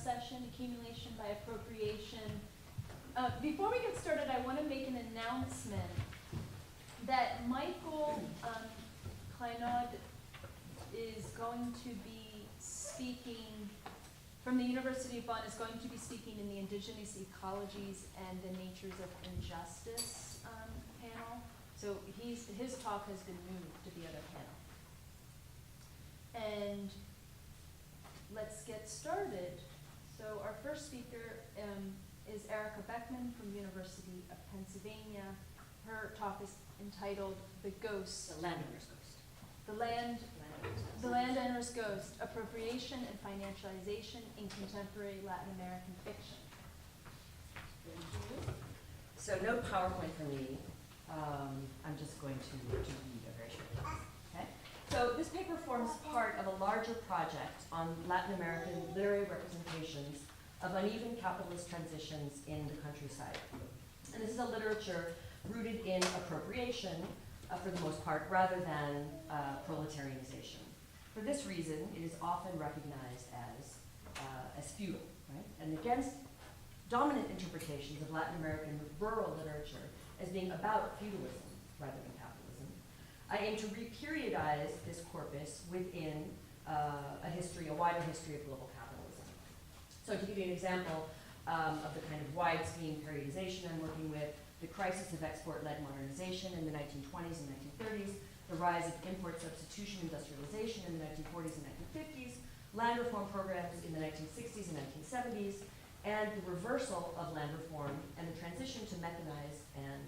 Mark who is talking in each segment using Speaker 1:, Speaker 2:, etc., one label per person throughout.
Speaker 1: session, accumulation by appropriation. Before we get started, I want to make an announcement that Michael Kleinaud is going to be speaking from the University of Bonn, is going to be speaking in the Indigenous Ecologies and the Natures of Injustice panel. So his talk has been moved to the other panel. And let's get started. So our first speaker is Ericka Beckman from University of Pennsylvania. Her talk is entitled The Ghost.
Speaker 2: The Landowner's Ghost.
Speaker 1: The Landowner's Ghost, Appropriation and Financialization in Contemporary Latin American Fiction.
Speaker 2: So no PowerPoint for me. I'm just going to read a very short text. Okay? So this paper forms part of a larger project on Latin American literary representations of uneven capitalist transitions in the countryside. And this is a literature rooted in appropriation, for the most part, rather than proletarianization. For this reason, it is often recognized as feudal, right? And against dominant interpretations of Latin American rural literature as being about feudalism rather than capitalism, I aim to reperiodize this corpus within a wider history of global capitalism. So to give you an example of the kind of wide-scheme periodization I'm working with, the crisis of export-led modernization in the 1920s and 1930s, the rise of import substitution industrialization in the 1940s and 1950s, land reform programs in the 1960s and 1970s, and the reversal of land reform and the transition to mechanized and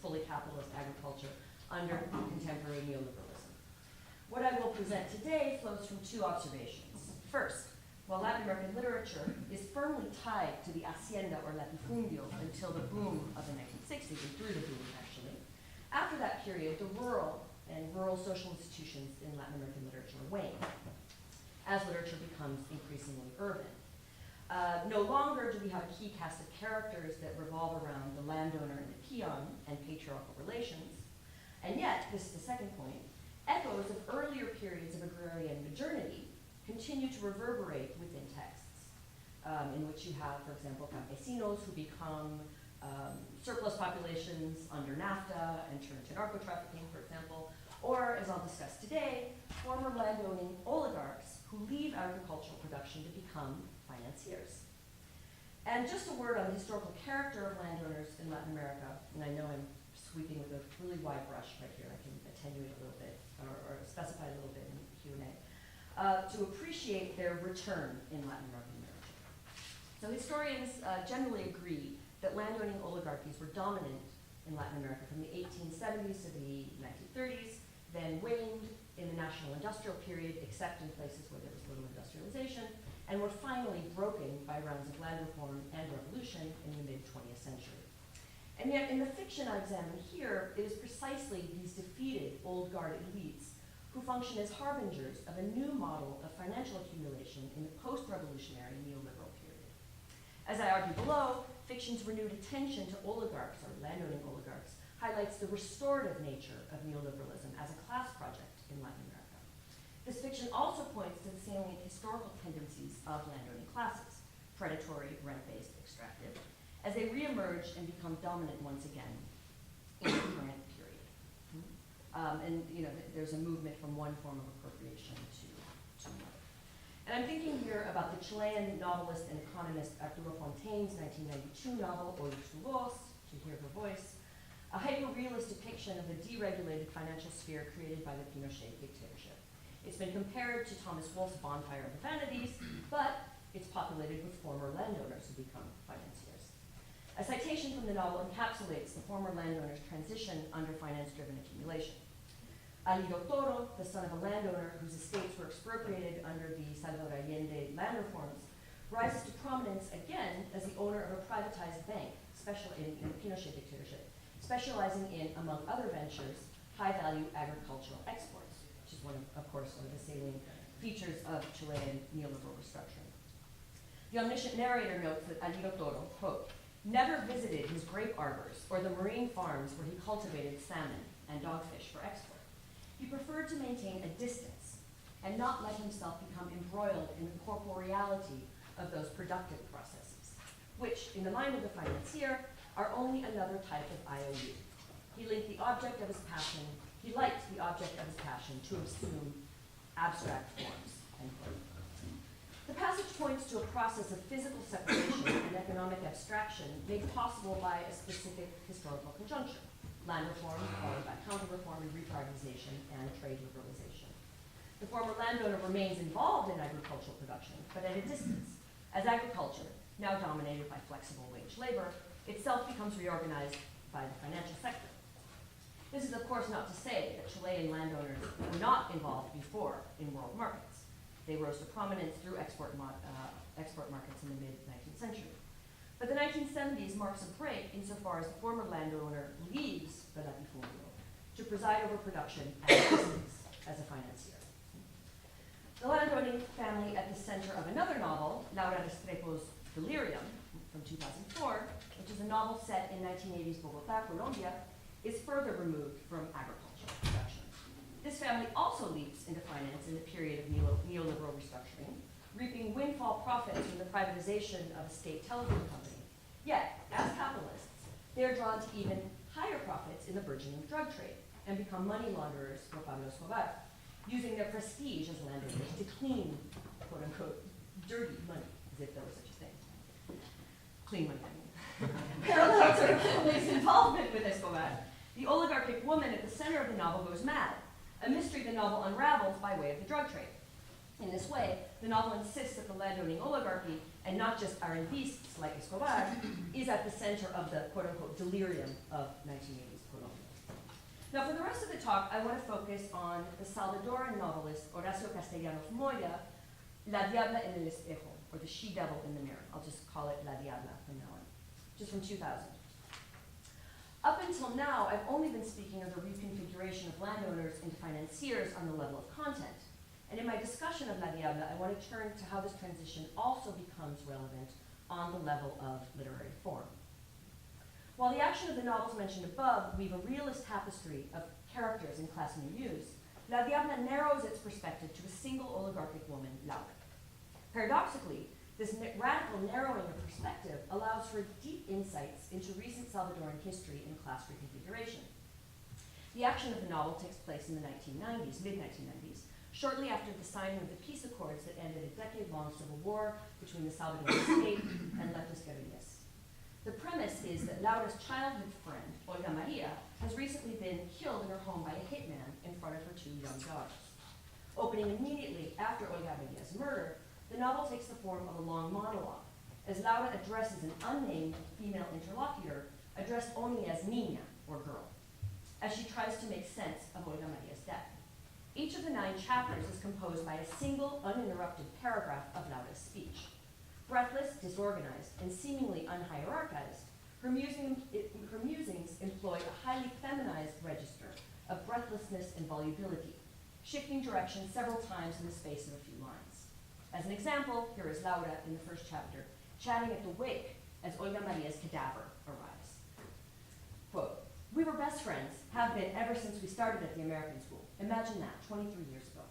Speaker 2: fully capitalist agriculture under contemporary neoliberalism. What I will present today flows from two observations. First, while Latin American literature is firmly tied to the hacienda or latifundio until the boom of the 1960s, and through the boom actually, after that period, the rural and rural social institutions in Latin American literature wane as literature becomes increasingly urban. No longer do we have a key cast of characters that revolve around the landowner and the peon and patriarchal relations. And yet, this is the second point, echoes of earlier periods of agrarian modernity continue to reverberate within texts, in which you have, for example, campesinos who become surplus populations under NAFTA and turn to narco-trafficking, for example, or, as I'll discuss today, former landowning oligarchs who leave agricultural production to become financiers. And just a word on the historical character of landowners in Latin America, and I know I'm sweeping with a really wide brush right here. I can attenuate a little bit, or specify a little bit in Q&A, to appreciate their return in Latin American literature. So historians generally agree that landowning oligarchies were dominant in Latin America from the 1870s to the 1930s, then waned in the national industrial period, except in places where there was little industrialization, and were finally broken by rounds of land reform and revolution in the mid-20th century. And yet, in the fiction I examine here, it is precisely these defeated old guard elites who function as harbingers of a new model of financial accumulation in the post-revolutionary neoliberal period. As I argue below, fiction's renewed attention to oligarchs, or landowning oligarchs, highlights the restorative nature of neoliberalism as a class project in Latin America. This fiction also points to the salient historical tendencies of landowning classes, predatory, rent-based, extractive, as they reemerge and become dominant once again in the current period. And there's a movement from one form of appropriation to another. And I'm thinking here about the Chilean novelist and economist Arturo Fontaine's 1992 novel, Oír su voz, to hear her voice, a hyper-realist depiction of the deregulated financial sphere created by the Pinochet dictatorship. It's been compared to Thomas Wolfe's Bonfire of the Vanities, but it's populated with former landowners who become financiers. A citation from the novel encapsulates the former landowner's transition under finance-driven accumulation. Alido Toro, the son of a landowner whose estates were expropriated under the Salvador Allende land reforms, rises to prominence again as the owner of a privatized bank in the Pinochet dictatorship, specializing in, among other ventures, high-value agricultural exports, which is of course, one of the salient features of Chilean neoliberal restructuring. The omniscient narrator notes that Alido Toro, quote, never visited his grape arbors or the marine farms where he cultivated salmon and dogfish for export. He preferred to maintain a distance and not let himself become embroiled in the corporeality of those productive processes, which, in the mind of the financier, are only another type of IOU. He liked the object of his passion to assume abstract forms, end quote. The passage points to a process of physical separation and economic abstraction made possible by a specific historical conjuncture: land reform, followed by counter-reform and reprivatization and trade liberalization. The former landowner remains involved in agricultural production, but at a distance, as agriculture, now dominated by flexible wage labor, itself becomes reorganized by the financial sector. This is, of course, not to say that Chilean landowners were not involved before in world markets. They rose to prominence through export markets in the mid-19th century. But the 1970s marks a break insofar as the former landowner leaves the latifundio to preside over production at a distance as a financier. The landowning family at the center of another novel, Laura Restrepo's Delirium, from 2004, which is a novel set in 1980s Bogotá, Colombia, is further removed from agricultural production. This family also leaps into finance in the period of neoliberal restructuring, reaping windfall profits from the privatization of a state television company. Yet, as capitalists, they are drawn to even higher profits in the burgeoning drug trade and become money launderers for Pablo Escobar, using their prestige as landowners to clean, quote unquote, dirty money, as if there was such a thing. Clean money, I mean. Parallel to her family's involvement with Escobar, the oligarchic woman at the center of the novel goes mad, a mystery the novel unravels by way of the drug trade. In this way, the novel insists that the landowning oligarchy, and not just R&Bists like Escobar, is at the center of the quote-unquote delirium of 1980s Colombia. Now, for the rest of the talk, I want to focus on the Salvadoran novelist Horacio Castellanos Moya, La Diabla en el Espejo, or the She-Devil in the Mirror. I'll just call it La Diabla from now on, just from 2000. Up until now, I've only been speaking of the reconfiguration of landowners into financiers on the level of content. And in my discussion of La Diabla, I want to turn to how this transition also becomes relevant on the level of literary form. While the action of the novels mentioned above weave a realist tapestry of characters and class milieux, La Diabla narrows its perspective to a single oligarchic woman, Laura. Paradoxically, this radical narrowing of perspective allows for deep insights into recent Salvadoran history and class reconfiguration. The action of the novel takes place in the 1990s, mid-1990s, shortly after the signing of the peace accords that ended a decade-long civil war between the Salvadoran state and leftist guerrillas. The premise is that Laura's childhood friend, Olga Maria, has recently been killed in her home by a hitman in front of her two young daughters. Opening immediately after Olga Maria's murder, the novel takes the form of a long monologue, as Laura addresses an unnamed female interlocutor addressed only as Niña, or girl, as she tries to make sense of Olga Maria's death. Each of the 9 chapters is composed by a single, uninterrupted paragraph of Laura's speech. Breathless, disorganized, and seemingly unhierarchized, her musings employ a highly feminized register of breathlessness and volubility, shifting direction several times in the space of a few lines. As an example, here is Laura in the first chapter, chatting at the wake as Olga Maria's cadaver arrives. Quote, "We were best friends, have been ever since we started at the American school. Imagine that, 23 years ago.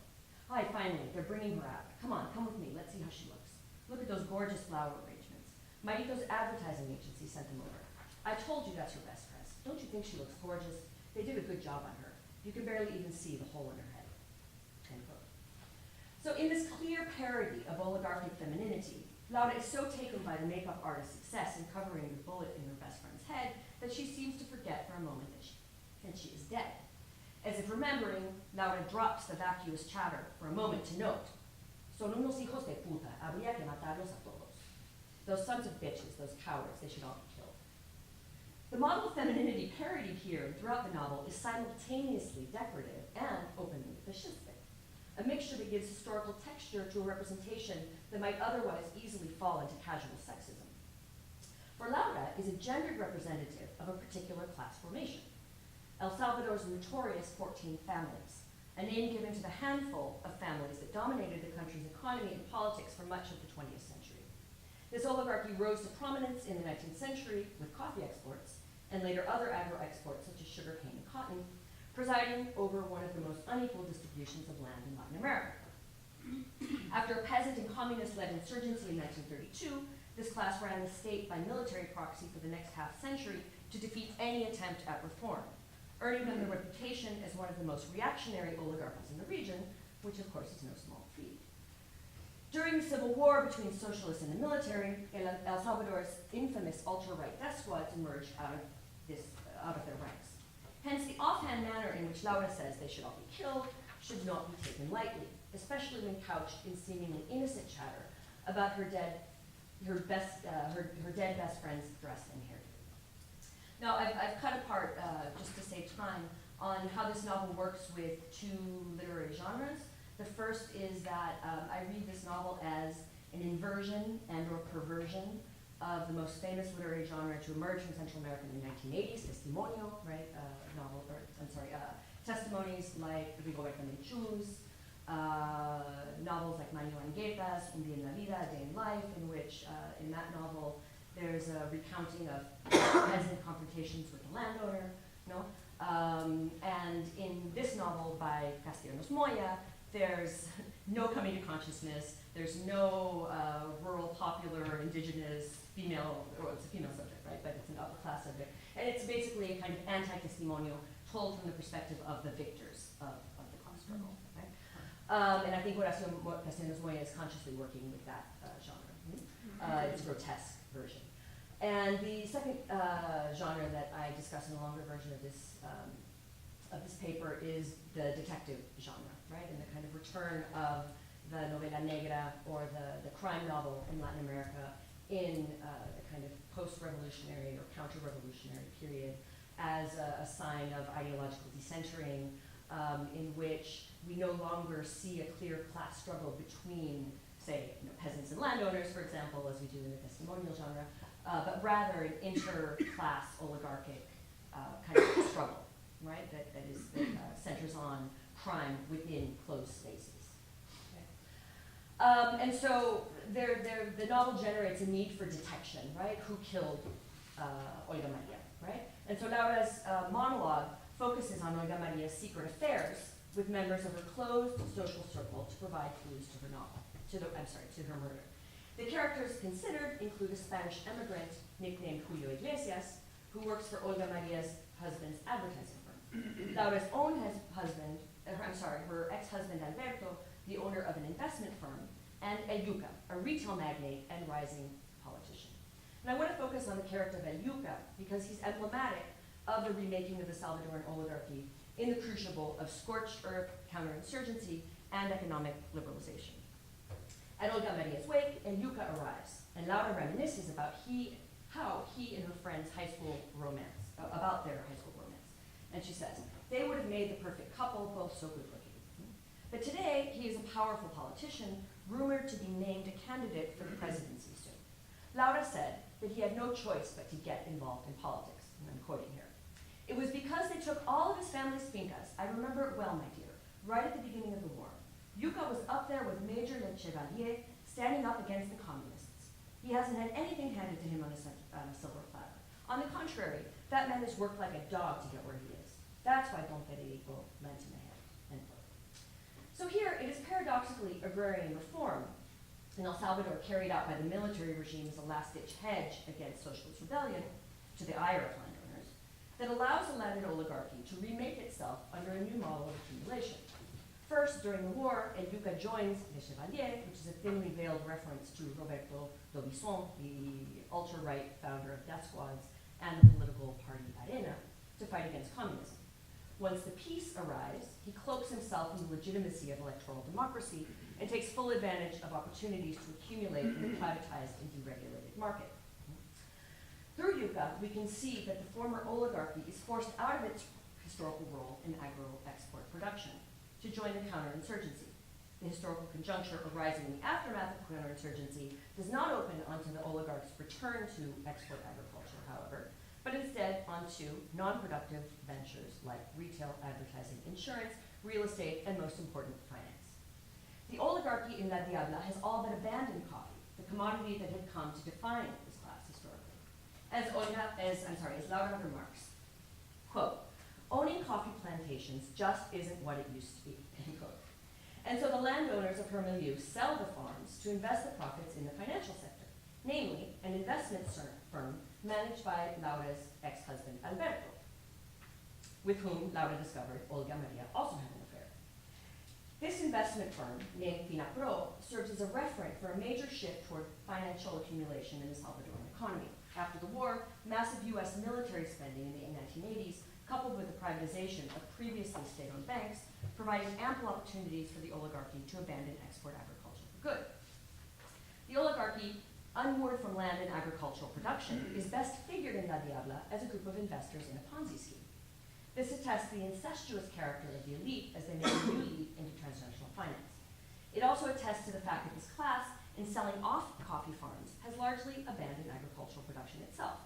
Speaker 2: Hi, finally, they're bringing her out. Come on, come with me, let's see how she looks. Look at those gorgeous flower arrangements. Marito's advertising agency sent them over. I told you that's her best dress. Don't you think she looks gorgeous? They did a good job on her. You can barely even see the hole in her head." End quote. So in this clear parody of oligarchic femininity, Laura is so taken by the makeup artist's success in covering the bullet in her best friend's head that she seems to forget for a moment that she is dead. As if remembering, Laura drops the vacuous chatter for a moment to note, "Son unos hijos de puta, habría que matarlos a todos." Those sons of bitches, those cowards, they should all be killed. The model of femininity parodied here and throughout the novel is simultaneously decorative and openly fascistic, a mixture that gives historical texture to a representation that might otherwise easily fall into casual sexism. For Laura is a gendered representative of a particular class formation, El Salvador's notorious 14 families, a name given to the handful of families that dominated the country's economy and politics for much of the 20th century. This oligarchy rose to prominence in the 19th century with coffee exports, and later other agro-exports such as sugarcane and cotton, presiding over one of the most unequal distributions of land in Latin America. After a peasant and communist-led insurgency in 1932, this class ran the state by military proxy for the next half-century to defeat any attempt at reform, earning them the reputation as one of the most reactionary oligarchies in the region, which of course is no small feat. During the civil war between socialists and the military, El Salvador's infamous ultra-right death squads emerged out of their ranks. Hence, the offhand manner in which Laura says they should all be killed should not be taken lightly, especially when couched in seemingly innocent chatter about her dead best friend's dress and hairdo. Now, I've cut apart, just to save time, on how this novel works with two literary genres. The first is that I read this novel as an inversion and or perversion of the most famous literary genre to emerge from Central America in the 1980s, testimonio, right? Testimonies like Rigoberta Menchú's, novels like Marion, Un Día en la Vida, A Day in Life, in which, in that novel, there's a recounting of peasant confrontations with the landowner, no? And in this novel by Castellanos Moya, there's no coming to consciousness, there's no rural, popular, indigenous, female, or it's a female subject, right? But it's an upper class subject. And it's basically a kind of anti-testimonial told from the perspective of the victors of the class struggle, right? And I think what Castellanos Moya is consciously working with that genre. It's a grotesque version. And the second genre that I discuss in a longer version of this paper is the detective genre, right? And the kind of return of the novela negra, or the crime novel in Latin America in the kind of post-revolutionary or counter-revolutionary period as a sign of ideological decentering, in which we no longer see a clear class struggle between, say, peasants and landowners, for example, as we do in the testimonial genre, but rather an inter-class oligarchic kind of struggle, right? That centers on crime within closed spaces. Okay. And so the novel generates a need for detection, right? Who killed Olga Maria, right? And so Laura's monologue focuses on Olga Maria's secret affairs with members of her closed social circle to provide clues to her novel, to her murder. The characters considered include a Spanish immigrant nicknamed Julio Iglesias, who works for Olga Maria's husband's advertising firm. Laura's own her ex-husband Alberto, the owner of an investment firm, and Ericka, a retail magnate and rising politician. And I want to focus on the character of Ericka because he's emblematic of the remaking of the Salvadoran oligarchy in the crucible of scorched earth, counterinsurgency, and economic liberalization. At Olga Maria's wake, Ericka arrives, and Laura reminisces about how he and her friend's high school romance, about their high school romance. And she says, they would have made the perfect couple, both so good looking. But today, he is a powerful politician, rumored to be named a candidate for the presidency soon. Laura said that he had no choice but to get involved in politics, and I'm quoting here. It was because they took all of his family's fincas, I remember it well, my dear, right at the beginning of the war. Ericka was up there with Major Le Chevalier, standing up against the communists. He hasn't had anything handed to him on a silver platter. On the contrary, that man has worked like a dog to get where he is. That's why Don Federico lent him a hand, end quote. So here, it is paradoxically agrarian reform in El Salvador carried out by the military regime as a last-ditch hedge against socialist rebellion, to the ire of landowners, that allows the landed oligarchy to remake itself under a new model of accumulation. First, during the war, Ericka joins Le Chevalier, which is a thinly veiled reference to Roberto Dixon, the ultra-right founder of death squads and the political party Arena, to fight against communism. Once the peace arrives, he cloaks himself in the legitimacy of electoral democracy and takes full advantage of opportunities to accumulate in the privatized and deregulated market. Through Ericka, we can see that the former oligarchy is forced out of its historical role in agro-export production to join the counterinsurgency. The historical conjuncture arising in the aftermath of counterinsurgency does not open onto the oligarchs' return to export agriculture, however, but instead onto non-productive ventures like retail, advertising, insurance, real estate, and most important, finance. The oligarchy in La Diabla has all but abandoned coffee, the commodity that had come to define this class historically. As Laura remarks, quote, owning coffee plantations just isn't what it used to be, end quote. And so the landowners of her milieu sell the farms to invest the profits in the financial sector, namely an investment firm managed by Laura's ex-husband Alberto, with whom Laura discovered Olga Maria also had an affair. This investment firm, named Finapro, serves as a referent for a major shift toward financial accumulation in the Salvadoran economy. After the war, massive U.S. military spending in the 1980s, coupled with the privatization of previously state-owned banks, provided ample opportunities for the oligarchy to abandon export agriculture for good. The oligarchy, unmoored from land and agricultural production, is best figured in La Diabla as a group of investors in a Ponzi scheme. This attests the incestuous character of the elite as they make a new leap into transnational finance. It also attests to the fact that this class, in selling off coffee farms, has largely abandoned agricultural production itself.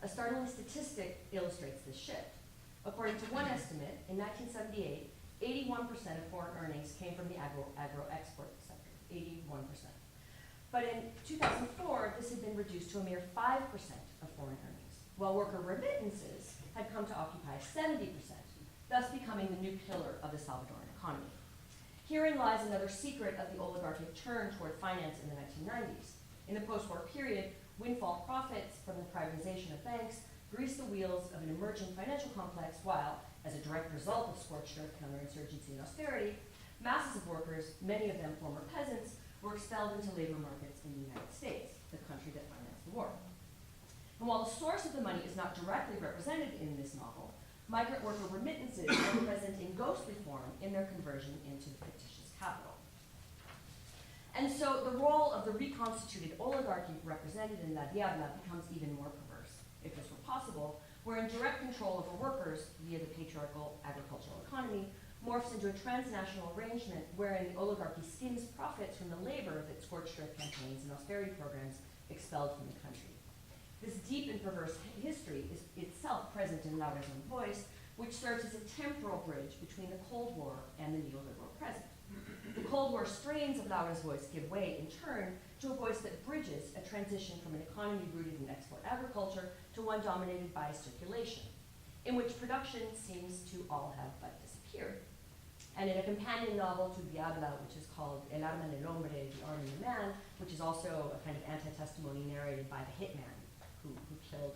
Speaker 2: A startling statistic illustrates this shift. According to one estimate, in 1978, 81% of foreign earnings came from the agro-export sector, 81%. But in 2004, this had been reduced to a mere 5% of foreign earnings, while worker remittances had come to occupy 70%, thus becoming the new pillar of the Salvadoran economy. Herein lies another secret of the oligarchic turn toward finance in the 1990s. In the post-war period, windfall profits from the privatization of banks greased the wheels of an emerging financial complex while, as a direct result of scorched earth counterinsurgency and austerity, masses of workers, many of them former peasants, were expelled into labor markets in the United States, the country that financed the war. And while the source of the money is not directly represented in this novel, migrant worker remittances are present in ghostly form in their conversion into the fictitious capital. And so the role of the reconstituted oligarchy represented in La Diabla becomes even more perverse. If this were possible, wherein direct control over workers via the patriarchal agricultural economy morphs into a transnational arrangement wherein the oligarchy skims profits from the labor of its scorched earth campaigns and austerity programs expelled from the country. This deep and perverse history is itself present in Laura's own voice, which serves as a temporal bridge between the Cold War and the neoliberal present. The Cold War strains of Laura's voice give way, in turn, to a voice that bridges a transition from an economy rooted in export agriculture to one dominated by circulation, in which production seems to all have but disappeared. And in a companion novel to Diabla, which is called El Arma del Hombre, The Arm and the Man, which is also a kind of anti-testimony narrated by the hitman who killed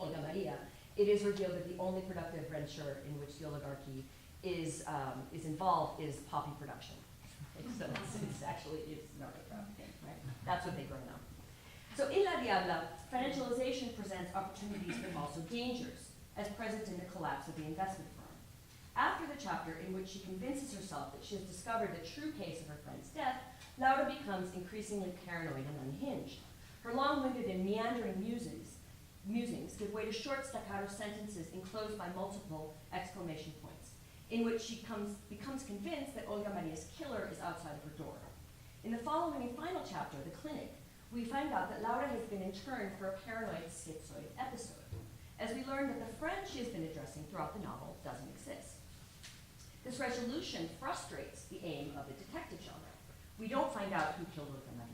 Speaker 2: Olga Maria, it is revealed that the only productive venture in which the oligarchy is involved is poppy production. So it's actually narco trafficking, right? That's what they grow now. So in La Diabla, financialization presents opportunities but also dangers, as present in the collapse of the investment firm. After the chapter in which she convinces herself that she has discovered the true case of her friend's death, Laura becomes increasingly paranoid and unhinged. Her long-winded and meandering musings give way to short staccato sentences enclosed by multiple exclamation points, in which she becomes convinced that Olga Maria's killer is outside of her door. In the following and final chapter, The Clinic, we find out that Laura has been interned for a paranoid schizoid episode, as we learn that the friend she has been addressing throughout the novel doesn't exist. This resolution frustrates the aim of the detective genre. We don't find out who killed Olga Maria.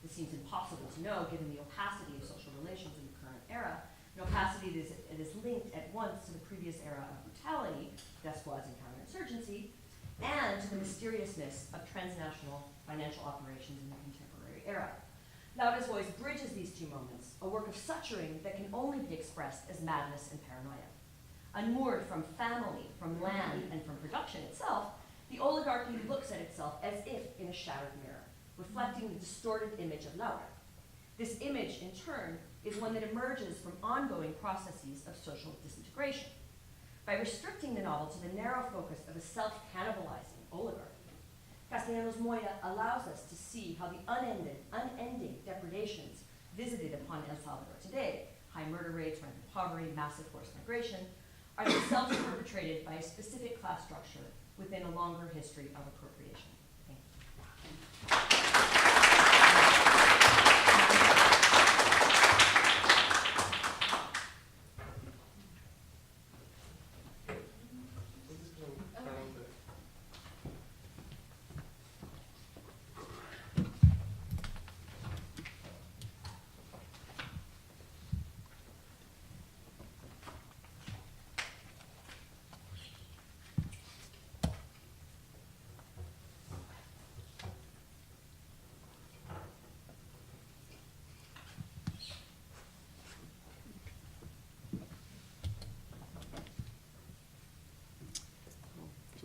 Speaker 2: This seems impossible to know given the opacity of social relations in the current era, an opacity that is linked at once to the previous era of brutality, despots and counterinsurgency, and to the mysteriousness of transnational financial operations in the contemporary era. Laura's voice bridges these two moments, a work of suturing that can only be expressed as madness and paranoia. Unmoored from family, from land, and from production itself, the oligarchy looks at itself as if in a shattered mirror, reflecting the distorted image of Laura. This image, in turn, is one that emerges from ongoing processes of social disintegration. By restricting the novel to the narrow focus of a self-cannibalizing oligarchy, Castellanos Moya allows us to see how the unending depredations visited upon El Salvador today, high murder rates, rampant poverty, massive forced migration, are themselves perpetrated by a specific class structure within a longer history of appropriation. Thank you.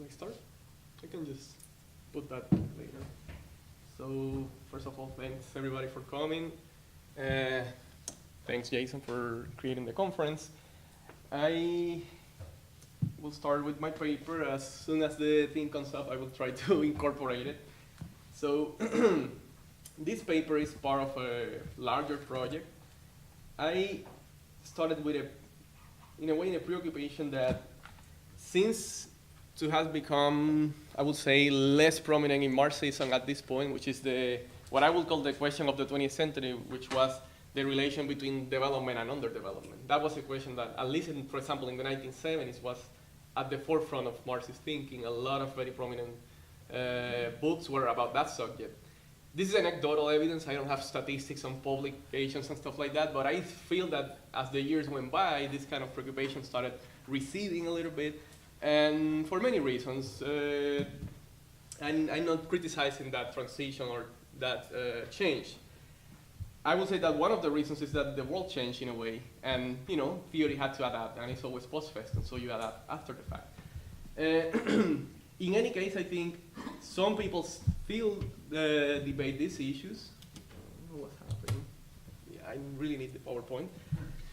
Speaker 3: I start? I can just put that later. So first of all, thanks everybody for coming. Thanks Jason for creating the conference. I will start with my paper. As soon as the thing comes up, I will try to incorporate it. So this paper is part of a larger project. I started with a preoccupation that since to has become, I would say, less prominent in Marxism at this point, which is what I would call the question of the 20th century, which was the relation between development and underdevelopment. That was a question that, at least for example, in the 1970s, was at the forefront of Marxist thinking. A lot of very prominent books were about that subject. This is anecdotal evidence. I don't have statistics on publications and stuff like that, but I feel that as the years went by, this kind of preoccupation started receding a little bit, and for many reasons. And I'm not criticizing that transition or that change. I would say that one of the reasons is that the world changed in a way, and theory had to adapt, and it's always post-festum, so you adapt after the fact. In any case, I think some people still debate these issues. I don't know what's happening. Yeah, I really need the PowerPoint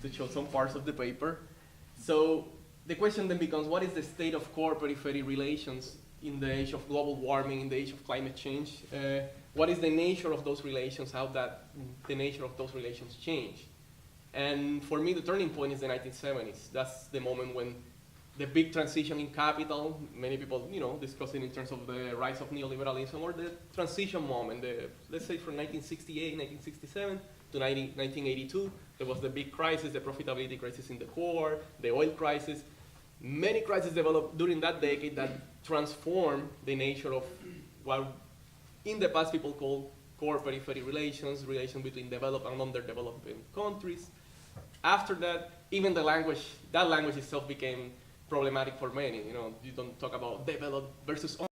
Speaker 3: to show some parts of the paper. So the question then becomes, what is the state of core-periphery relations in the age of global warming, in the age of climate change? What is the nature of those relations, how the nature of those relations change? And for me, the turning point is the 1970s. That's the moment when the big transition in capital, many people discuss it in terms of the rise of neoliberalism, or the transition moment, let's say from 1968, 1967 to 1982, there was the big crisis, the profitability crisis in the core, the oil crisis. Many crises developed during that decade that transformed the nature of what in the past people call core-periphery relations, relations between developed and underdeveloped countries. After that, even that language itself became problematic for many. You don't talk about developed versus